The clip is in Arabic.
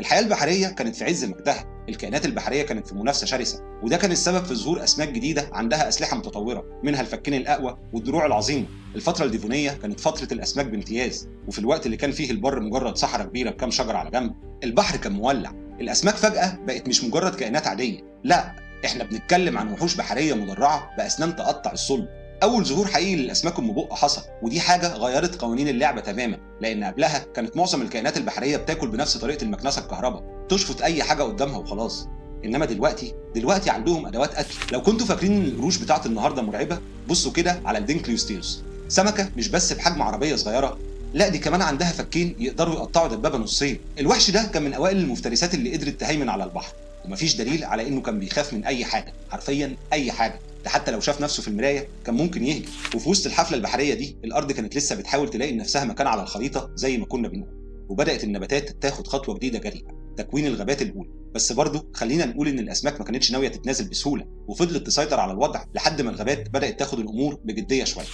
الحياة البحرية كانت في عز مجدها، الكائنات البحرية كانت في منافسة شرسة، وده كان السبب في ظهور أسماك جديدة عندها أسلحة متطورة، منها الفكين الأقوى والدروع العظيمة. الفترة الديفونية كانت فترة الأسماك بامتياز، وفي الوقت اللي كان فيه البر مجرد صحراء كبيرة بكام شجرة على جنب، البحر كان مولع. الأسماك فجأة بقت مش مجرد كائنات عادية، لا، احنا بنتكلم عن وحوش بحرية مدرعة بأسنان تقطع الصلب. أول ظهور حقيقي للأسماك أم بق حصل، ودي حاجة غيرت قوانين اللعبة تماما، لأن قبلها كانت معظم الكائنات البحرية بتاكل بنفس طريقة المكنسة الكهرباء، تشفط أي حاجة قدامها وخلاص. إنما دلوقتي عندهم أدوات قتل. لو كنتوا فاكرين إن القروش بتاعت النهاردة مرعبة، بصوا كده على الدينكليوستيوس، سمكة مش بس بحجم عربية صغيرة، لا دي كمان عندها فكين يقدروا يقطعوا دبابة نصين. الوحش ده كان من أوائل المفترسات اللي قدرت تهيمن على البحر، ومفيش دليل على إنه كان بيخاف من أي حاجة، حرفيا أي حاجة. ده حتى لو شاف نفسه في المرايه كان ممكن يهجم. وفي وسط الحفله البحريه دي الارض كانت لسه بتحاول تلاقي لنفسها مكان على الخريطه زي ما كنا بنقول، وبدات النباتات تاخد خطوه جديده جريئه، تكوين الغابات الاولى. بس برضه خلينا نقول ان الاسماك ما كانتش ناويه تتنازل بسهوله، وفضلت تسيطر على الوضع لحد ما الغابات بدات تاخد الامور بجديه شويه.